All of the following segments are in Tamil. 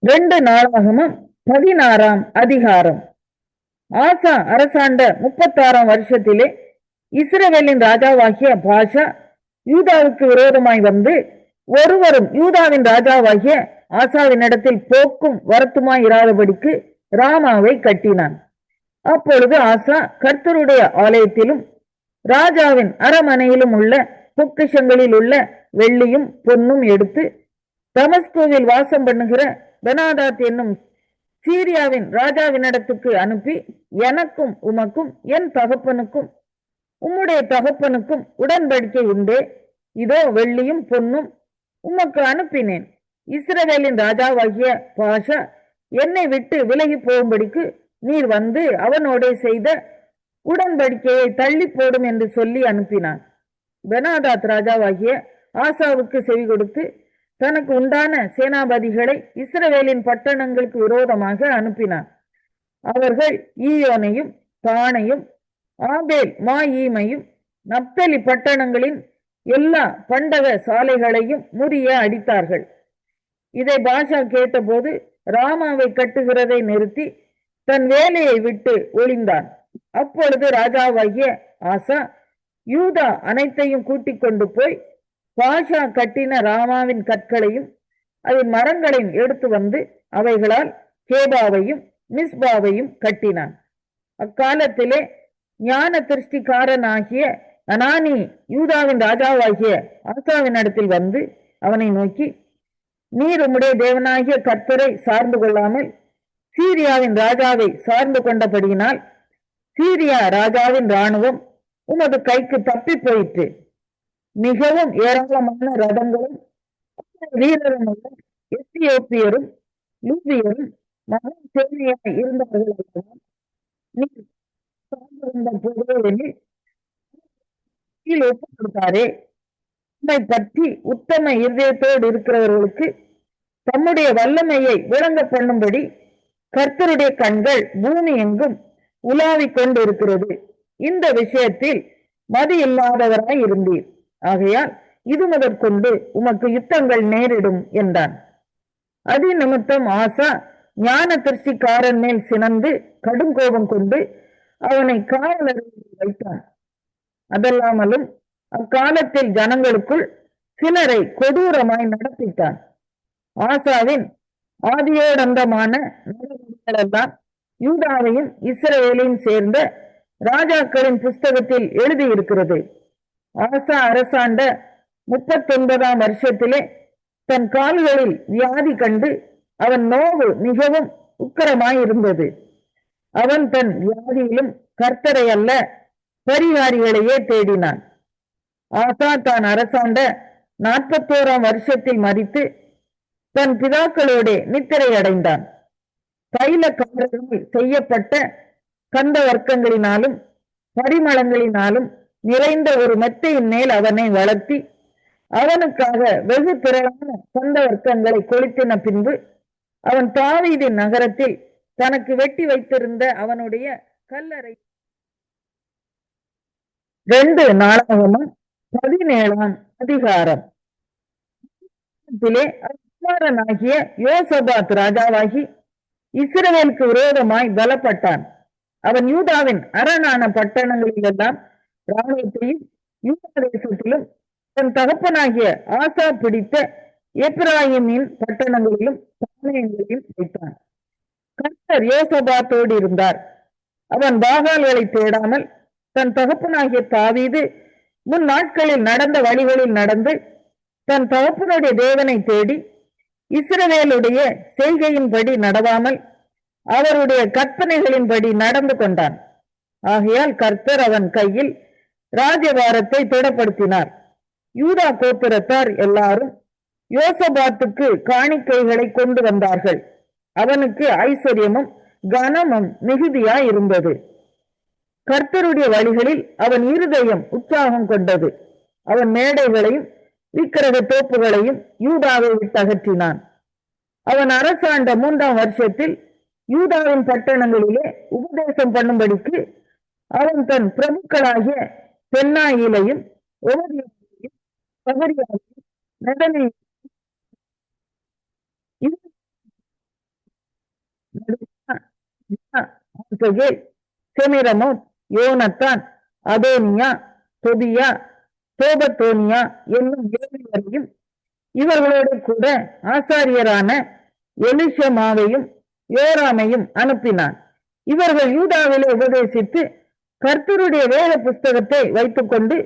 2 நாளாகமம் 16ஆம் அதிகாரம். ஆசா அரசாண்ட 36ஆம் வருஷத்திலே இஸ்ரவேலின் ராஜாவாகிய பாஷா யூதாவுக்கு விரோதமாய் வந்து, ஒருவரும் யூதாவின் ராஜாவாகிய ஆசாவினிடத்தில் போக்கும் வரத்துமாய் இராதபடிக்கு ராமாவை கட்டினான். அப்பொழுது ஆசா கர்த்தருடைய ஆலயத்திலும் ராஜாவின் அரமனையிலும் உள்ள பொக்கிஷங்களில் உள்ள வெள்ளியும் பொன்னும் எடுத்து தமஸ்கோவில் வாசம் பண்ணுகிற பெனாதாத் என்னும் சீரியாவின் ராஜாவினிடத்துக்கு அனுப்பி, எனக்கும் உமக்கும் என் தகப்பனுக்கும் உம்முடைய தகப்பனுக்கும் உடன்படிக்கை உண்டே, இதோ வெள்ளியும் பொன்னும் உமக்கு அனுப்பினேன். இஸ்ரவேலின் ராஜாவாகிய பாஷா என்னை விட்டு விலகி போகும்படிக்கு நீர் வந்து அவனோட செய்த உடன்படிக்கையை தள்ளி போடும் என்று சொல்லி அனுப்பினான். பெனாதாத் ராஜாவாகிய ஆசாவுக்கு செவி கொடுத்து தனக்கு உண்டான சேனாபதிகளை இஸ்ரவேலின் பட்டணங்களுக்கு விரோதமாக அனுப்பினார். அவர்கள் ஈயோனையும் தானையும் ஆபேல் மாயீமையும் நப்தலி பட்டணங்களின் எல்லா பண்டக சாலைகளையும் முறிய அடித்தார்கள். இதை பாஷா கேட்டபோது ராமாவை கட்டுகிறதை நிறுத்தி தன் வேலையை விட்டு ஒளிந்தான். அப்பொழுது ராஜாவாகிய ஆசா யூதா அனைத்தையும் கூட்டிக் கொண்டு போய் பாஷா கட்டின ராமாவின் கற்களையும் அதன் மரங்களையும் எடுத்து வந்து அவைகளால் கேபாவையும் மிஸ்பாவையும் கட்டினான். அக்காலத்திலே ஞான திருஷ்டிக்காரனாகிய அனானி யூதாவின் ராஜாவாகிய ஆசாவின் இடத்தில் வந்து அவனை நோக்கி, நீர் உம்முடைய தேவனாகிய கர்த்தரை சார்ந்து கொள்ளாமல் சீரியாவின் ராஜாவை சார்ந்து கொண்டபடியினால் சீரியா ராஜாவின் இராணுவம் உமது கைக்கு தப்பி போயிற்று. மிகவும் ஏராளமான ரதங்களும் வீரரும் எத்தியோப்பியரும் லூபியரும் மகா சேனையாய் இருந்தவர்கள் ஒப்புக் கொடுத்தாரே. உம்மை பற்றி உத்தம இருதயத்தோடு இருக்கிறவர்களுக்கு தம்முடைய வல்லமையை விளங்க பண்ணும்படி கர்த்தருடைய கண்கள் பூமி எங்கும் உலாவிக் கொண்டு இருக்கிறது. இந்த விஷயத்தில் மதி இல்லாதவராய் இருந்தீர். ஆகையால் இது முதற்கொண்டு உமக்கு யுத்தங்கள் நேரிடும் என்றான். அதி நிமித்தம் ஆசா ஞான திருஷ்டிக்காரன் மேல் சினந்து கடும் கோபம் கொண்டு அவனை காவலர்கள் வைத்தான். அதல்லாமலும் அக்காலத்தில் ஜனங்களுக்குள் சிலரை கொடூரமாய் நடத்திட்டான். ஆசாவின் ஆதியோடந்தமான நடவடிக்கைகளெல்லாம் யூதாவையும் இஸ்ரவேலையும் சேர்ந்த ராஜாக்களின் புஸ்தகத்தில் எழுதியிருக்கிறது. ஆசா அரசாண்ட 39ஆம் வருஷத்திலே தன் கால்களில் வியாதி கண்டு அவன் நோவு மிகவும் உக்கிரமாயிருந்தது. அவன் தன் வியாதியிலும் கர்த்தரை அல்ல பரிகாரிகளையே தேடினான். ஆசா தான் அரசாண்ட 41ஆம் வருஷத்தில் மரித்து தன் பிதாக்களோட நித்திரை அடைந்தான். தைல காரர்கள் செய்யப்பட்ட கந்த வர்க்கங்களினாலும் பரிமளங்களினாலும் நிறைந்த ஒரு மெத்தையின் மேல் அவனை வளர்த்தி அவனுக்காக வெகு திரளான கந்த வர்க்கங்களை கொளுத்தின பின்பு அவன் தாவீதின் நகரத்தில் தனக்கு வெட்டி வைத்திருந்த அவனுடைய கல்லறை. 2 நாளாகமம் 17ஆம் அதிகாரம். குமாரனாகிய யோசபாத் ராஜாவாகி இஸ்ரவேலுக்கு விரோதமாய் பலப்பட்டான். அவன் யூதாவின் அரணான பட்டணங்களிலெல்லாம் இராணுவத்தையும் யூதா தேசத்திலும் தன் தகப்பனாகிய ஆசா பிடித்த எப்ராயிமின் பட்டணங்களிலும் பாளையங்களையும் வைத்தான். கர்த்தர் யோசபாத்தோடு இருந்தார். அவன் பாகால்களை தேடாமல் தன் தகப்பனாகிய தாவீது முன் நாட்களில் நடந்த வழிகளில் நடந்து தன் தகப்பனுடைய தேவனை தேடி இஸ்ரவேலுடைய செய்கையின்படி நடவாமல் அவருடைய கற்பனைகளின்படி நடந்து கொண்டான். ஆகையால் கர்த்தர் அவன் கையில் ராஜபாரத்தை திடப்படுத்தினார். யூதா கோத்திரத்தார் எல்லாரும் யோசபாத்துக்கு காணிக்கைகளை கொண்டு வந்தார்கள். அவனுக்கு ஐஸ்வர்யமும் கனமும் மிகுதியாய் இருந்தது. கர்த்தருடைய வழிகளில் அவன் இருதயம் உற்சாகம் கொண்டது. அவன் மேடைகளையும் விக்கிரக தோப்புகளையும் யூதாவை விட்டு அகற்றினான். அவன் அரசாண்ட 3ஆம் வருஷத்தில் யூதாவின் பட்டணங்களிலே உபதேசம் பண்ணும்படிக்கு அவன் தன் பிரபுக்களாகிய பென்னாயிலையும் ஓதியையும் பகரியாவையும் மிக்ககேல், செமிரமோத், யோனத்தான், அதோனியா, தொபியா, தோபத்தோனியா என்னும் 7 பேரையும் இவர்களோடு கூட ஆசாரியரான எலிஷமாவையும் யோராமையும் அனுப்பினான். இவர்கள் யூதாவிலே உபதேசித்து கர்த்தருடைய வேத புஸ்தகத்தை வைத்துக்கொண்டு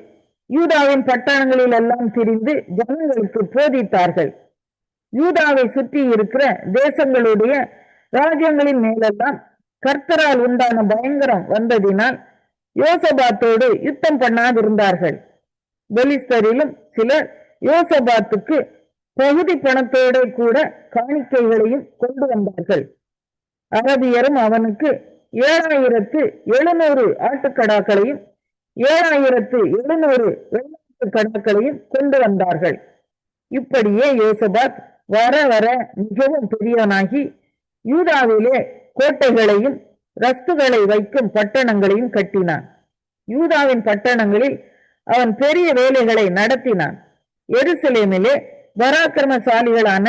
யூதாவின் பட்டணங்களில் எல்லாம் திரிந்து ஜனங்களுக்கு போதித்தார்கள். யூதாவை சுற்றி இருக்கிற தேசங்களுடைய ராஜ்யங்களின் மேலெல்லாம் கர்த்தரால் உண்டான பயங்கரம் வந்ததினால் யோசபாத்தோடு யுத்தம் பண்ணாதிருந்தார்கள். பெலிஸ்தரிலும் சிலர் யோசபாத்துக்கு பகுதி பணத்தோடு கூட காணிக்கைகளையும் கொண்டு வந்தார்கள். அரபியரும் அவனுக்கு 7700 ஆட்டுக்கடாக்களையும் 7700 வெள்ளாட்டு கடாக்களையும் கொண்டு வந்தார்கள். இப்படியே யோசபாத் வர வர மிகவும் பெரியவனாகி யூதாவிலே கோட்டைகளையும் ரஸ்துகளை வைக்கும் பட்டணங்களையும் கட்டினான். யூதாவின் பட்டணங்களில் அவன் பெரிய வேலைகளை நடத்தினான். எருசலேமிலே பராக்கிரமசாலிகளான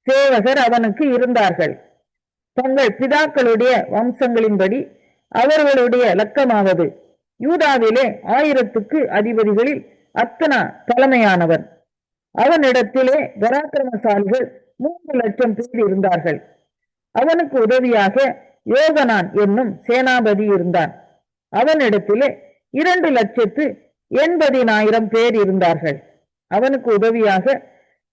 சேவகர் அவனுக்கு இருந்தார்கள். தங்கள் பிதாக்களுடைய வம்சங்களின்படி அவர்களுடைய லக்கமாவது யூதாவிலே 1000க்கு அதிபதிகளில் அத்னா தலைமையானவன். அவனிடத்திலே பராக்கிரமசாலிகள் 3 லட்சம் பேர் இருந்தார்கள். அவனுக்கு உதவியாக யோகனான் என்னும் சேனாபதி இருந்தான். அவனிடத்திலே 2,80,000 பேர் இருந்தார்கள். அவனுக்கு உதவியாக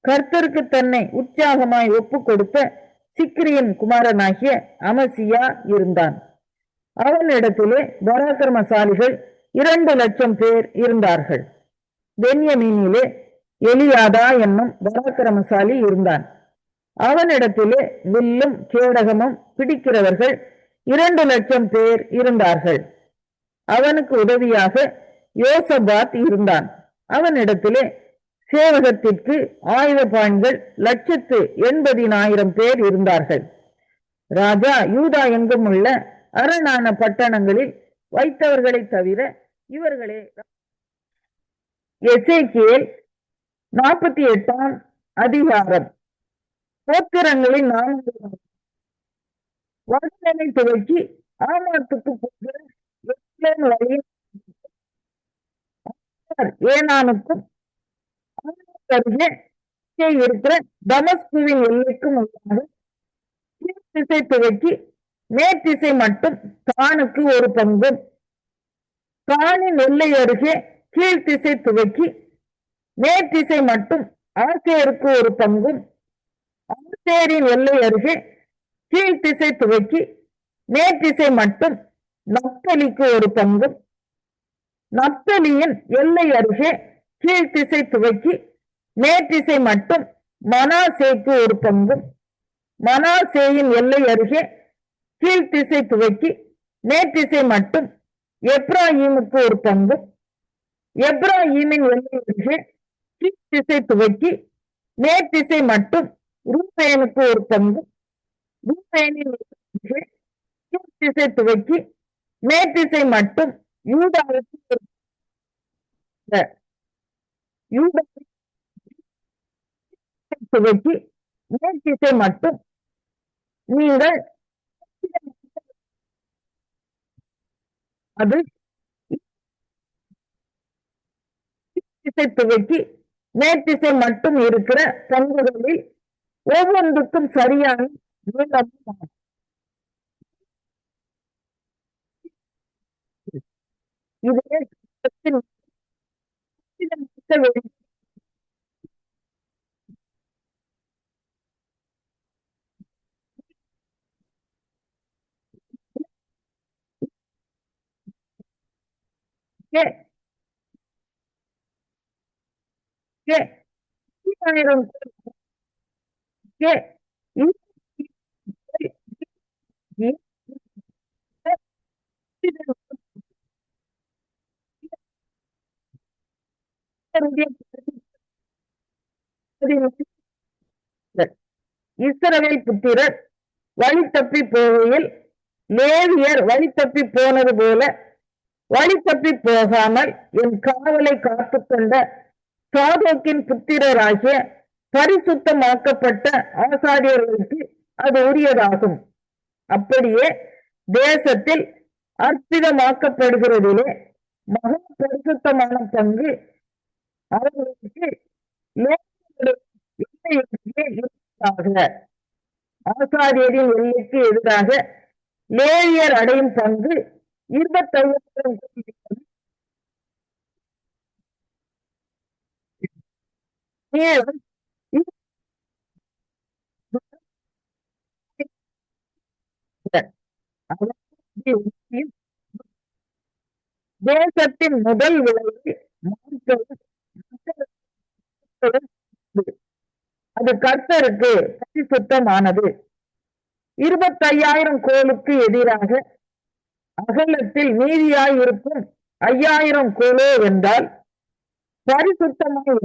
கர்த்தருக்கு தன்னை உற்சாகமாய் ஒப்பு கொடுத்த சிக்ரியின் குமாரனாகிய அமசியா இருந்தான். அவனிடத்திலே பராக்கிரமசாலிகள் 2 லட்சம் பேர் இருந்தார்கள். பென்யமீனிலே எலியாதா என்னும் பராக்கிரமசாலி இருந்தான். அவனிடத்திலே வில்லும் கேடகமும் பிடிக்கிறவர்கள் 2 லட்சம் பேர் இருந்தார்கள். அவனுக்கு உதவியாக யோசபாத் இருந்தான். அவனிடத்திலே சேவகத்திற்கு ஆயுதபாணிகள் 1,80,000 பேர் இருந்தார்கள். ராஜா யூதா எங்கும் உள்ள அரணான பட்டணங்களில் வைத்தவர்களை தவிர இவர்களே. எசேக்கியேல் 48ஆம் அதிகாரம். கோத்திரங்களின் நாமங்கள் வடமேலை துவக்கி ஆமாத்துக்கு போகிற வழியில் ஏனானுக்கும் அருகே இருக்கிற தமஸ்குவின் எல்லைக்கும் உள்ளாக திசை துவக்கி மேற்திசை மட்டும் தானுக்கு ஒரு பங்கும், தானின் எல்லை அருகே கீழ்த்திசை துவக்கி மேற்திசை மட்டும் ஆசேருக்கு ஒரு பங்கும், ஆசேரின் எல்லை அருகே கீழ்த்திசை துவக்கி மேற்திசை மட்டும் நப்தலிக்கு ஒரு பங்கும், நப்தலியின் எல்லை அருகே கீழ்த்திசை துவக்கி மேற்திசை மட்டும் மனாசேக்கு ஒரு பங்கும், மனாசேயின் எல்லை அருகே கீழ்த்திசை துவக்கி மேற்திசை மட்டும் எப்ராஹீமுக்கு ஒரு பங்கும், எப்ராஹீமின் எல்லை அருகே கீழ்த்திசை துவக்கி மேற்திசை மட்டும் ரூபேனுக்கு ஒரு பங்கும், ரூபேனின் கீழ்த்திசை துவக்கி மேற்திசை மட்டும் யூதாவுக்கு துவக்கி மேற்திசை மட்டும் நீங்கள் அது திசை துவக்கி மேற்திசை மட்டும் இருக்கிற பங்குகளில் ஒவ்வொன்றுக்கும் சரியான இதுவே இஸ்ரவேல் புத்திரர் வழி தப்பி போகையில் லேவியர் வழி தப்பி போனது போல வழி தப்பி போகாமல் என் காவலை காத்து கொண்ட சாதோக்கின் புத்திரராகிய பரிசுத்தமாக்கப்பட்ட ஆசாரியர்களுக்கு அது உரியதாகும். அப்படியே தேசத்தில் அற்புதமாக்கப்படுகிறதிலே மகா பரிசுத்தமான பங்கு அவர்களுக்கு ஆசாரியரின் எல்லைக்கு எதிராக லேவியர் அடையும் பங்கு 25,000 தேசத்தின் முதல் விளைவை அது கர்த்தருக்கு பரிசுத்தமானது. 25,000 கோலுக்கு எதிராக அகலத்தில் மீதியாய் இருக்கும் 5,000 கோலோ என்றால் பரிசுத்தமாய்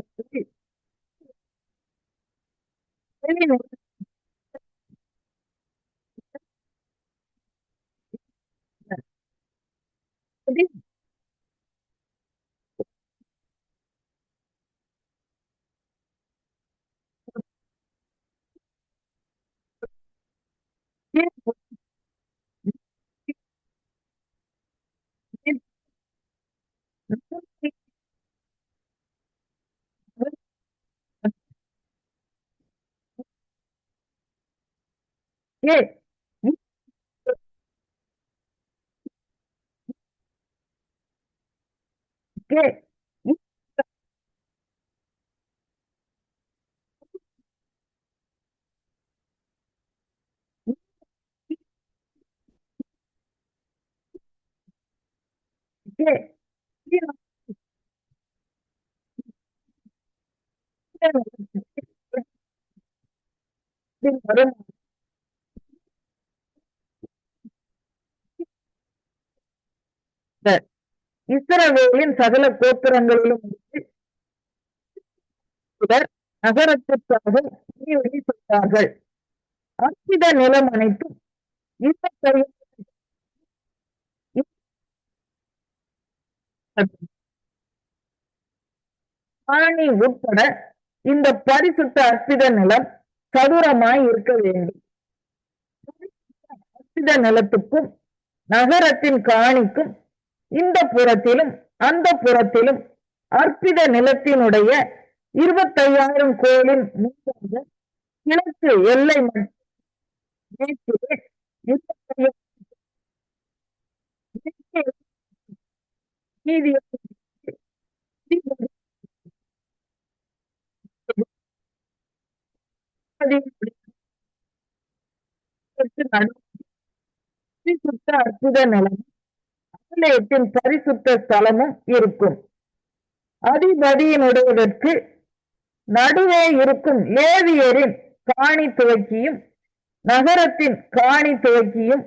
இஸ்ரவேலின் சகல கோத்திரங்களிலும் நகரத்திற்காக செய்தார்கள். அற்பித நிலம் அனைத்தும் ஆணி உட்பட இந்த பரிசுத்த அற்பித நிலம் சதுரமாய் இருக்க வேண்டும். அற்பித நிலத்துக்கும் நகரத்தின் காணிக்கும் இந்த புறத்திலும் அந்த புறத்திலும் அற்பித நிலத்தினுடைய 25,000 கோலின் முன்பாக கிழக்கு எல்லை அற்புத நிலம் ஆலயத்தின் பரிசுத்த ஸ்தலமும் இருக்கும். அதிபதியினுடையதற்கு நடுவே இருக்கும் லேவியரின் காணி துவக்கியும் நகரத்தின் காணி துவக்கியும்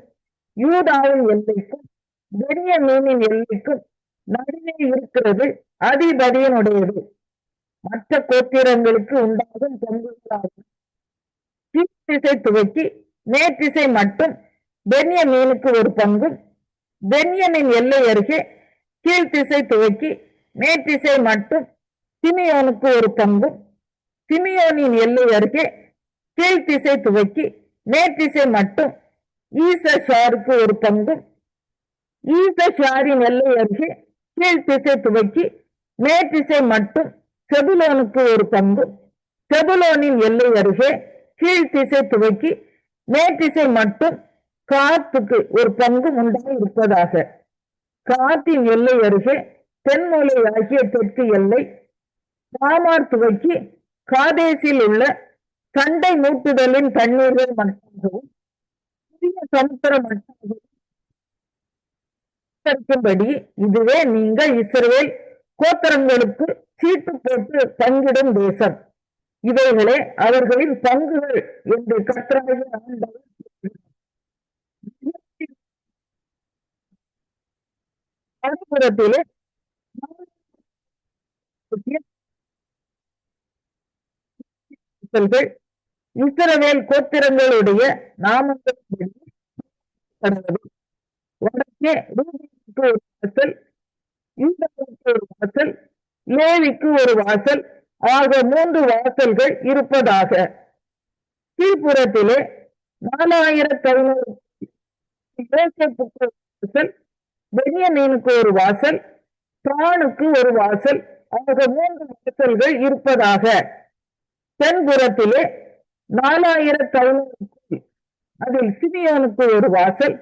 யூதாவின் எல்லைக்கும் பென்யமீனின் எல்லைக்கும் நடுவே இருக்கிறது அதிபதியினுடையது. மற்ற கோத்திரங்களுக்கு உண்டாகும் பங்குகளாகும். கீழ்த்திசை துவக்கி மேற்றிசை மட்டும் பென்யமீனுக்கு ஒரு பங்கும், பென்யமின் எல்லை அருகே கீழ்த்திசை துவக்கி மேற்றிசை மட்டும் சிமியோனுக்கு ஒரு பங்கும், சிமியோனின் எல்லை அருகே கீழ்த்திசை துவக்கி மேற்றிசை மட்டும் ஈசஷாருக்கு ஒரு பங்கும், ஈசஷாரின் எல்லை அருகே கீழ்த்திசை துவக்கி மேற்றிசை மட்டும் செபுலோனுக்கு ஒரு பங்கும், செபுலோனின் எல்லை அருகே கீழ்த்திசை துவக்கி மேற்றிசை மட்டும் காத்துக்கு ஒரு பங்கும் உண்டாக இருப்பதாக. காத்தின் எல்லை அருகே தென்மூலை ஆகிய தெற்கு எல்லை தாமார் துவக்கி காதேசில் உள்ள சண்டை மூட்டுதலின் தண்ணீர்கள் மட்டாகவும் புதிய சமுத்திர மட்டாகும்படி இதுவே நீங்கள் இஸ்ரவேல் கோத்திரங்களுக்கு சீட்டு போட்டு பங்கிடும் தேசம். இவைகளே அவர்களின் பங்குகள் என்று கர்த்தராகிய ஆண்டவர் இஸ்ரவேல் கோத்திரங்களுடைய நாமங்கள் வடக்கே ரூபனுக்கு ஒரு வாசல், யூதாவுக்கு ஒரு வாசல், லேவிக்கு ஒரு வாசல் ஆக 3 வாசல்கள் இருப்பதாக. கீழ்ப்புறத்திலே 4,500 யோசேப்புக்கு ஒரு வாசல், பென்யமீனுக்கு ஒரு வாசல், தானுக்கு ஒரு வாசல், ஆக 3 வாசல்கள் இருப்பதாக. தென்புறத்திலே 4500 அதில் சிமியோனுக்கு ஒரு வாசல்,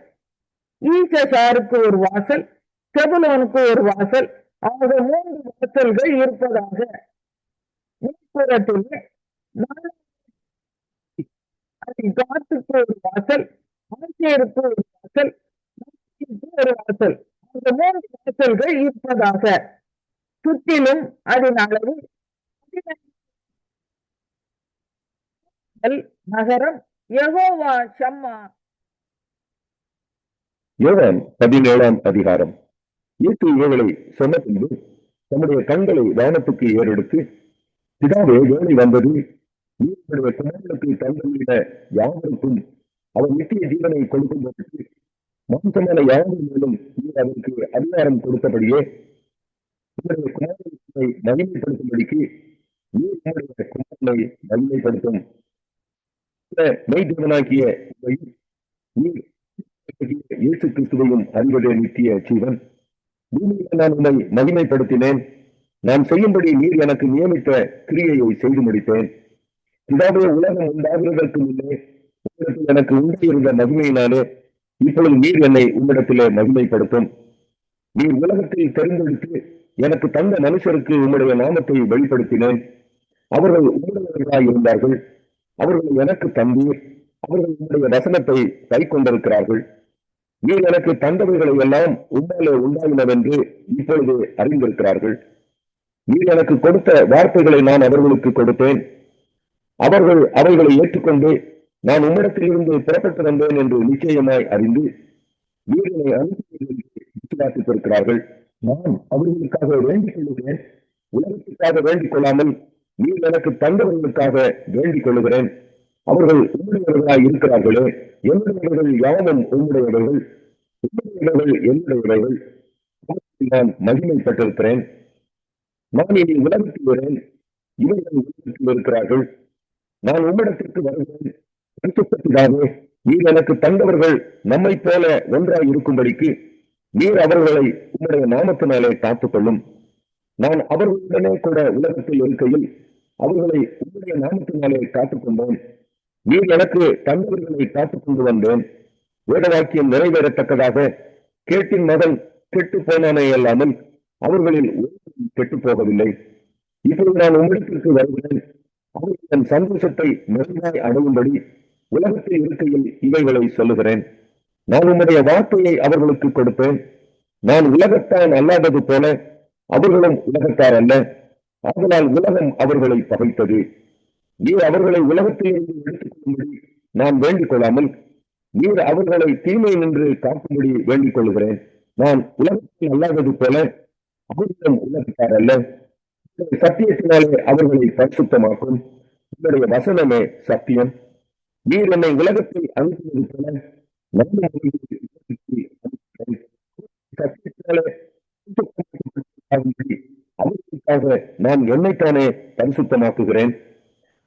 ஈசசாருக்கு ஒரு வாசல், செபுலோனுக்கு ஒரு வாசல், ஆக 3 வாசல்கள் இருப்பதாக. மேற்புறத்திலே 4 அதில் காத்துக்கு ஒரு வாசல், ஆசேருக்கு ஒரு வாசல், நப்தலிக்கு ஒரு வாசல், ஆக 3 வாசல்கள் இருப்பதாக. சுற்றிலும் அதன் அளவு 15 நகரம். யெகோவா ஷம்மா. யோவான் 17ஆம் அதிகாரம். இயேசு இவைகளை சொன்ன பின்பு தம்முடைய கண்களை வானத்துக்கு ஏறெடுத்து, பிதாவே, வேலை வந்தது, நீருடைய குமாரனுக்கு தந்துள்ள யாவருக்கும் அவர் நித்திய ஜீவனை கொடுக்கும்போது மாம்சமான யாவர் மேலும் நீர் அதற்கு அதிகாரம் கொடுத்தபடியே உங்களுடைய குமாரனை மகிமைப்படுத்தும்படிக்கு நீர் உங்களுடைய குமாரனை மகிமைப்படுத்தும் மெய்தேவனாகிய நீர் இயேசு கிறிஸ்துவையும் அறிவதே நித்திய ஜீவன். பூமியில் நான் உன்னை மகிமைப்படுத்தினேன். நான் செய்யும்படி நீர் எனக்கு நியமித்த கிரியையை செய்து முடித்தேன். பிதாவே, உலகம் உண்டாகிறதற்கு முன்னே உங்களிடத்தில் எனக்கு உண்டாயிருந்த மகிமையினாலே இப்பொழுது நீர் என்னை உம்மிடத்திலே மகிமைப்படுத்தும். நீர் உலகத்தில் தெரிந்தெடுத்து எனக்கு தந்த மனுஷருக்கு உம்முடைய நாமத்தை வெளிப்படுத்தினேன். அவர்கள் உம்முடையவர்களாய் இருந்தார்கள். அவர்கள் எனக்கு தந்தீர். அவர்கள் உம்முடைய வசனத்தை கை கொண்டிருக்கிறார்கள். நீர் எனக்கு தந்தவைகளை எல்லாம் உம்மாலே உண்டாயினவென்று இப்பொழுது அறிந்திருக்கிறார்கள். நீர் எனக்கு கொடுத்த வார்த்தைகளை நான் அவர்களுக்கு கொடுத்தேன். அவர்கள் அவைகளை ஏற்றுக்கொண்டு நான் உம்மிடத்திலிருந்து புறப்பட்டு வந்தேன் என்று நிச்சயமாய் அறிந்து நீர் என்னை அனுப்பி விசுவாசித்திருக்கிறார்கள். நான் அவர்களுக்காக வேண்டிக் கொள்ளுகிறேன். உலகத்துக்காக வேண்டிக் கொள்ளாமல் நீர் எனக்கு தந்தவர்களுக்காக வேண்டிக் கொள்ளுகிறேன். அவர்கள் உம்முடையவர்களாய் இருக்கிறார்களே. என்னுடையவர்கள் யாவும் உம்முடையவர்கள், உம்முடையவர்கள் என்னுடையவர்கள். நான் மகிமைப்பட்டிருக்கிறேன். நான் இனி உலகத்தில் வரேன், இவர்கள் உலகத்தில் இருக்கிறார்கள். நான் உம்மிடத்திற்கு வருகிறேன். பரிசுத்தத்தினாலே நீர் எனக்கு தந்தவர்கள் நம்மை போல ஒன்றாய் இருக்கும்படிக்கு நீர் அவர்களை உம்முடைய நாமத்தினாலே காத்துக்கொள்ளும். நான் அவர்களுடனே கூட உலகத்தில் இருக்கையில் அவர்களை உம்முடைய நாமத்தினாலே காத்துக்கொண்டேன். நீர் எனக்கு தந்தவர்களை காத்துக்கொண்டு வந்தேன். வேதவாக்கியம் நிறைவேறத்தக்கதாக கேட்டின் மகன் கெட்டு போனானே அல்லாமல் அவர்களில் ஒருவரும் கெட்டு போகவில்லை. இப்பொழுது நான் உம்மிடத்திற்கு வருகிறேன். அவர்கள் என் சந்தோஷத்தை நிறைவாய் அடையும்படி உலகத்தில் இருக்கையில் இவைகளை சொல்லுகிறேன். நான் உம்முடைய வார்த்தையை அவர்களுக்கு கொடுப்பேன். நான் உலகத்தான் அல்லாதது போல அவர்களும் உலகத்தார் அல்ல. ஆதலால் உலகம் அவர்களை பகைத்தது. நீர் அவர்களை உலகத்திலிருந்து எடுத்துக் கொள்ளும்படி நான் வேண்டிக் கொள்ளாமல் நீர் அவர்களை தீமை நின்று காக்கும்படி வேண்டிக் கொள்கிறேன். நான் உலகத்தில் அல்லாதது போல அவர்களும் உலகத்தார் அல்ல. சத்தியத்தினாலே அவர்களை பரிசுத்தமாக்கும். உங்களுடைய வசனமே சத்தியம். நீர் என்னை உலகத்தில் அனுப்பினது போல சத்தியத்தினாலே அவர்களுக்காக நான் என்னைத்தானே பரிசுத்தமாக்குகிறேன்.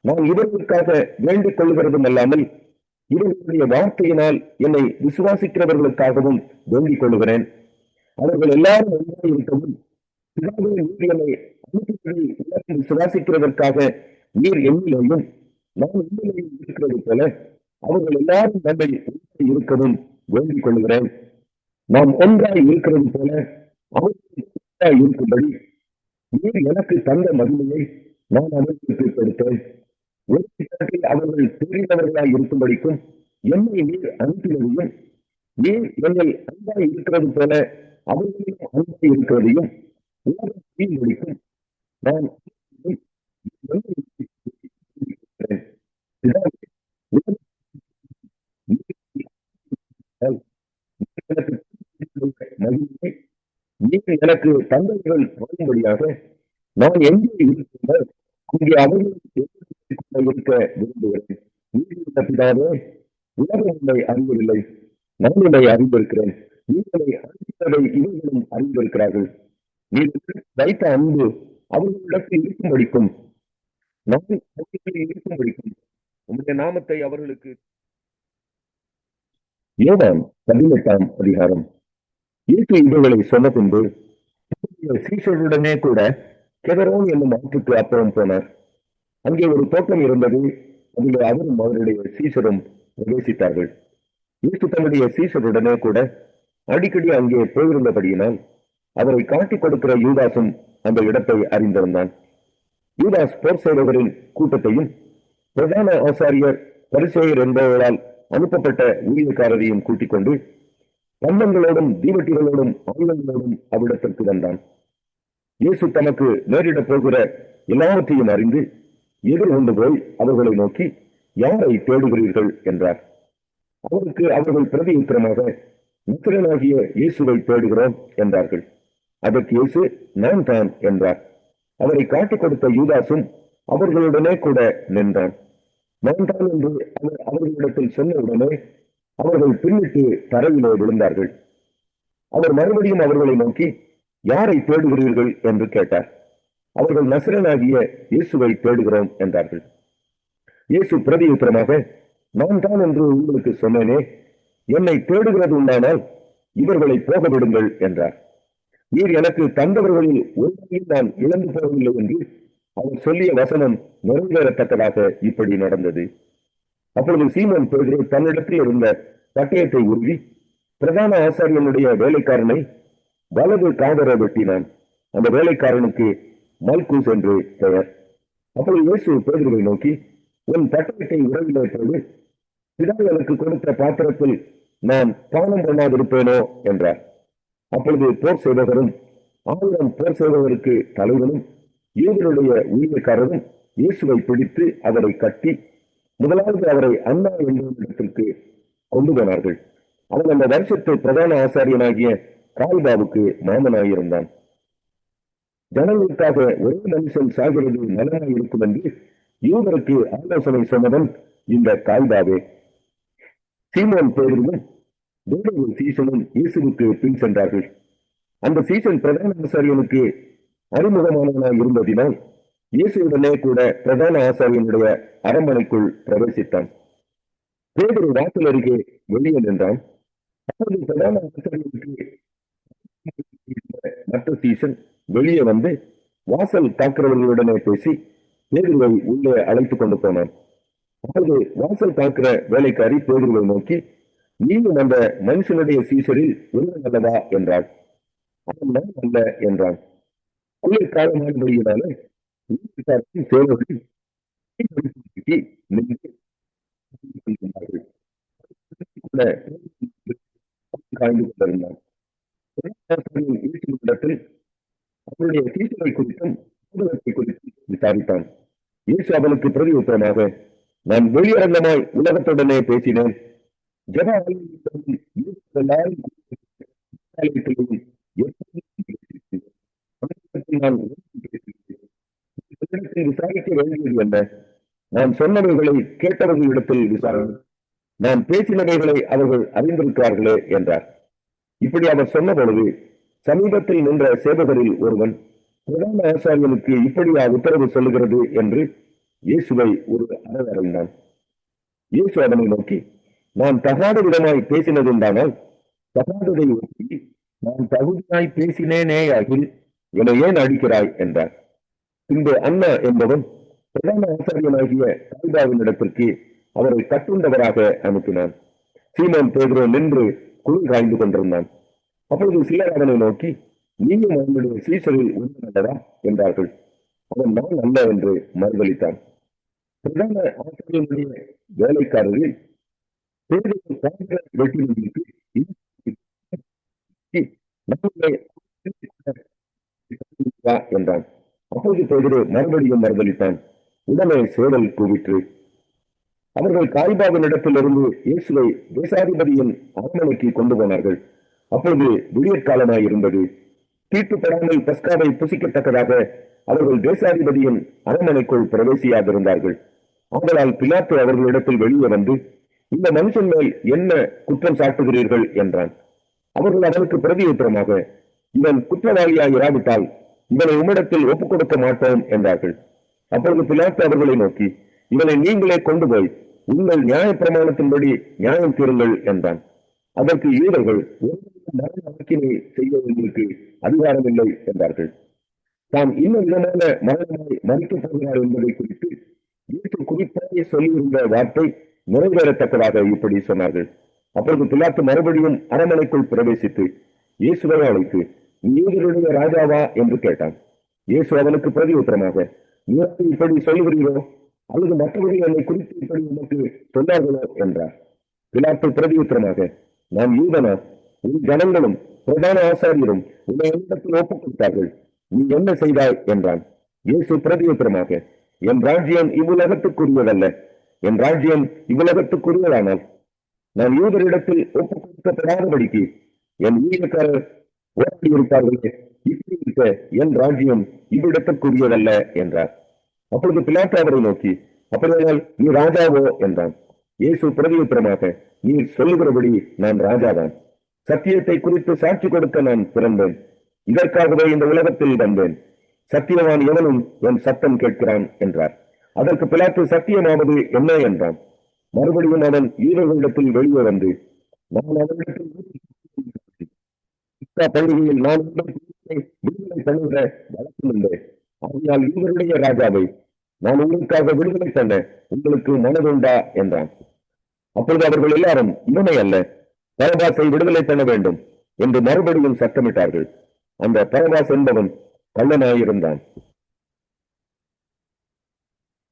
நான் இவர்களுக்காக வேண்டிக் கொள்கிறதும் அல்லாமல் இவர்களுடைய வார்த்தையினால் என்னை விசுவாசிக்கிறவர்களுக்காகவும் வேண்டிக் கொள்கிறேன். அவர்கள் எல்லாரும் ஒன்றாக இருக்கவும் நீர் என்னை அனுப்பியதை உலகம் விசுவாசிக்கிறதற்காக நீர் என்னிலேயும் நான் உண்மையிலேயும் இருக்கிறது போல அவர்கள் எல்லாரும் நம்மை ஒன்றாய் இருக்கவும் வேண்டிக் கொள்கிறேன். நாம் ஒன்றாய் இருக்கிறது போல அவர்கள் ஒன்றாய் இருக்கும்படி நீர் எனக்கு தந்த மகிமையை நான் அவர்களுக்கு கொடுத்தேன். ஒருத்தில் அவர்கள் தெரிந்தவர்களாய் இருக்கும்படிக்கும் என்னை நீர் அனுப்பினதையும் நீர் என்னை அன்பாய் இருக்கிறது போல அவர்களையும் அன்பாய் இருக்கிறதையும் உலகம் முடிக்கும். நான் நீர் எனக்கு தந்தைகள் வரும்படியாக நான் எங்கே இருக்கின்ற அங்கே அவர்களுக்கு இருக்க விரும்புகிறேன். நீர் பிதாவே, உலகம் உன்னை அறிவதில்லை, நான் உன்னை அறிந்திருக்கிறேன். நீங்களை அறிந்ததை இவர்களும் அறிந்திருக்கிறார்கள். நீர் வைத்த அன்பு அவர்களிடத்தில் இருக்கும்படிக்கும் நான் இருக்கும்படிக்கும் உங்களுடைய நாமத்தை அவர்களுக்கு யோவான் 18ஆம் அதிகாரம். இயேசு இவைகளை சொன்ன பின்பு சீஷருடனே கூட கெதரோன் என்னும் ஆற்றுக்கு அப்புறம் போனார். அங்கே ஒரு தோட்டம் இருந்தது. அதில் அவரும் அவருடைய சீஷரும் பிரவேசித்தார்கள். இயேசு தன்னுடைய சீஷருடனே கூட அடிக்கடி அங்கே போயிருந்தபடியினால் அவரை காட்டிக் கொடுக்கிற யூதாசும் அந்த இடத்தை அறிந்திருந்தான். யூதாஸ் போர் செய்தவரின் கூட்டத்தையும் பிரதான ஆசாரியர் பரிசேயர் என்பவர்களால் அனுப்பப்பட்ட ஊழியக்காரரையும் கூட்டிக் கொண்டு கம்பங்களோடும் தீவட்டிகளோடும் ஆயுதங்களோடும் அவ்விடத்திற்கு வந்தான். இயேசு தனக்கு நேரிடப் போகிற எல்லாவற்றையும் அறிந்து எதிர்கொண்டு போய் அவர்களை நோக்கி, யாரை தேடுகிறீர்கள் என்றார். அவருக்கு அவர்கள் பிரதியுத்தரமாக, நசரேயனாகிய இயேசுவை தேடுகிறோம் என்றார்கள். அதற்கு இயேசு, நான் தான் என்றார். அவரை காட்டிக் கொடுத்த யூதாசும் அவர்களுடனே கூட நின்றான். நான் தான் என்று அவர் அவர்களிடத்தில் சொன்னவுடனே அவர்கள் பின்னிட்டு தரையிலே விழுந்தார்கள். அவர் மறுபடியும் அவர்களை நோக்கி, யாரை தேடுகிறீர்கள் என்று கேட்டார். அவர்கள் நசரேயனாகிய இயேசுவை தேடுகிறோம் என்றார்கள். இயேசு பிரதியுத்தரமாக, நான் தான் என்று உங்களுக்கு சொன்னேனே, என்னை தேடுகிறது உண்டானால் இவர்களை போக விடுங்கள் என்றார். நீர் எனக்கு தந்தவர்களில் ஒருவரையும் நான் இழந்து போகவில்லை என்று அவர் சொல்லிய வசனம் நிறைவேறத்தக்கதாக இப்படி நடந்தது. அப்பொழுது சீமோன் பேதுரு தன்னிடத்தில் இருந்த பட்டயத்தை உருவி பிரதான ஆசாரியனுடைய வேலைக்காரனை வலது காதரை வெட்டினான். அந்த வேலைக்காரனுக்கு மல்கூஸ் என்று பெயர். அப்பொழுது இயேசு பேதுருவை நோக்கி, உன் பட்டயத்தை உறவிலே போடு, பிதா எனக்கு கொடுத்த பாத்திரத்தில் நான் பானம் பண்ணாதிருப்பேனோ என்றார். அப்பொழுது போர் செய்தவரும் 1000 போர் செய்தவருக்கு தலைவனும் யூதருடைய ஊழியக்காரரும் இயேசுவை பிடித்து அவரை கட்டி முதலாவது அவரை அண்ணா என்பவரிடத்திற்கு கொண்டு போனார்கள். அவன் அந்த வருஷத்தை பிரதான ஆசாரியனாகிய கால்பாவுக்கு மாமனாயிருந்தான். ஜனங்களுக்காக ஒரே மனுஷன் சாகிறது நலனாய் இருக்கும் என்று யூதருக்கு ஆலோசனை சொன்னவன் இந்த கால்பாவே. சீமோன் பேதுருவும் வேறொரு சீசனும் இயேசுவுக்கு பின் சென்றார்கள். அந்த சீசன் பிரதான ஆசாரியனுக்கு அறிமுகமானவனாய் இருந்ததினால் இயேசுவுடனே கூட பிரதான ஆசாரியனுடைய அரண்மனைக்குள் பிரவேசித்தான். பேதுரு வாசல் அருகே வெளியே நின்றான். அப்போது பிரதான ஆசாரியனுக்கு மற்ற சீசன் வெளியே வந்து வாசல் காக்கிறவர்களுடனே பேசி பேதுருவை உள்ளே அழைத்துக் கொண்டு போனான். அப்போது வாசல் காக்கிற வேலைக்காரி பேதுருவை நோக்கி, நீயும் அந்த மனுஷனுடைய சீசரில் ஒருவன் அல்லவா என்றாள். அவன் நான் அல்ல என்றான். உள்ளே காலமானபடியினால சேவர்கள் காய்ந்து கொண்டிருந்தான். அவருடைய சீசரை குறித்தும் குறித்தும் விசாரித்தான். இயேசு அவனுக்கு பிரதியுத்தரமாக, நான் வெளியரங்கமாய் உலகத்துடனே பேசினேன். ஜன விசாரிக்க வேண்டியது என்ன? நான் சொன்னவைகளை கேட்டவர்களிடத்தில் விசாரணை, நான் பேசினவைகளை அவர்கள் அறிந்திருக்கிறார்களே என்றார். இப்படி அவர் சொன்ன பொழுது சமீபத்தில் நின்ற சேவகரில் ஒருவன், பிரதான ஆசாரியனுக்கு இப்படியா உத்தரவு சொல்லுகிறது என்று இயேசுவை ஒரு அறைந்தான். இயேசு அவனை நோக்கி, நான் தகாத விதமாய் பேசினதுண்டானால் தகாததை ஒட்டி நான் தகுதியாய் பேசினேனேயாகில் என ஏன் அடிக்கிறாய் என்றார். பின்பு அண்ணா என்பவன் பிரதான ஆசாரியனாகிய கால்பாவின் இடத்திற்கு அவரை கட்டுண்டவராக அனுப்பினான். சீமோன் பேதுரு நின்று குளிர் காய்ந்து கொண்டிருந்தான். அப்பொழுது சிலர் அவனை நோக்கி, நீயும் அவனுடைய சீசரில் உண்மையா என்றார்கள். அவன் நான் அல்ல என்று மறுதளித்தான். பிரதான ஆசிரியனுடைய வேலைக்காரர்கள் என்றான். அப்போது பேதுரு மறுபடியும் மறுதளித்தான். உடனே சேவல் கூவிற்று. அவர்கள் கால்பாவின் இடத்திலிருந்து இயேசுவை தேசாதிபதியின் அரண்மனைக்கு கொண்டு போனார்கள். அப்பொழுது விடியற்காலமாய் இருந்தது. தீட்டுப்படாமல் பஸ்காவை புசிக்கத்தக்கதாக அவர்கள் தேசாதிபதியின் அரண்மனைக்குள் பிரவேசியாதிருந்தார்கள். ஆதலால் பிலாத்து அவர்களிடத்தில் வெளியே வந்து, இந்த மனுஷன் மேல் என்ன குற்றம் சாட்டுகிறீர்கள் என்றான். அவர்கள் அவனுக்கு பிரதியுத்தரமாக, இவன் குற்றவாளியாய் இராவிட்டால் இவனை உம்மிடத்தில் ஒப்புக் கொடுக்க மாட்டோம் என்றார்கள். அப்பொழுது பிலாத்து அவர்களை நோக்கி, இவனை நீங்களே கொண்டு போய் உங்கள் நியாய பிரமாணத்தின்படி நியாயம் தீருங்கள் என்றான். அதற்கு யூதர்கள், மரண ஆக்கினை செய்ய உங்களுக்கு அதிகாரம் இல்லை என்றார்கள். தாம் இன்னும் விதமான மரணமாய் மறிக்கப் போகிறார் என்பதை குறித்து இயேசு குறிப்பாக சொல்லியிருந்த வார்த்தை நிறைவேறத்தக்கதாக இப்படி சொன்னார்கள். அப்பொழுது பிலாத்து மறுபடியும் அரண்மனைக்குள் பிரவேசித்து இயேசுவை அழைத்து, நீ யூதருடைய ராஜாவா என்று கேட்டான். இயேசு அவனுக்கு பிரதி உத்தரமாக, நீ இப்படி சொல்லுகிறீரோ அல்லது மற்றவர்கள் என்னை குறித்து இப்படி உனக்கு சொன்னார்களோ என்றார். பிலாத்து பிரதி உத்தரமாக, நான் யூதனா? உன் ஜனங்களும் பிரதான ஆசாரியரும் உன்னை என்னிடத்தில் ஒப்புக் கொடுத்தார்கள், நீ என்ன செய்தாய் என்றான். இயேசு பிரதி உத்தரமாக, என் ராஜ்யம் இவ்வுலகத்துக்குரியதல்ல. என் ராஜ்யம் இவ்வுலகத்துக்குரியதானால் நான் யூதரிடத்தில் ஒப்புக் கொடுக்கப்படாதபடிக்கு என் ஊழியக்காரர் ஓடி இருப்பார்களே, இப்படி இருக்க என் ராஜ்யம் இவ்விடத்திற்குரியதல்ல என்றார். அப்பொழுது பிலாத்து அவரை நோக்கி, அப்படியானால் நீ ராஜாவோ என்றான். இயேசு பிரதியுத்தரமாக, நீர் சொல்லுகிறபடி நான் ராஜாதான். சத்தியத்தை குறித்து சாட்சி கொடுக்க நான் பிறந்தேன். இதற்காகவே இந்த உலகத்தில் வந்தேன். சத்தியவான் எவனும் என் சத்தம் கேட்கிறான் என்றார். அதற்கு பிலாத்து, சத்தியமாவது என்ன என்றான். மறுபடியும் அவன் யூதர்களிடத்தில் வெளியே வந்து, நான் அவரிடத்தில் பண்டிகையில் நான் விடுதலை பண்ணுகிற வழக்கம் இல்லை. ஆகையால் யூதருடைய ராஜாவை நான் உங்களுக்காக விடுதலை பண்ண உங்களுக்கு மனதுண்டா என்றான். அப்பொழுது அவர்கள் எல்லாரும், இவனை அல்ல, பரபாசை விடுதலை பண்ண வேண்டும் என்று மறுபடியும் சத்தமிட்டார்கள். அந்த பரபாஸ் என்பவன் கள்ளனாயிருந்தான்.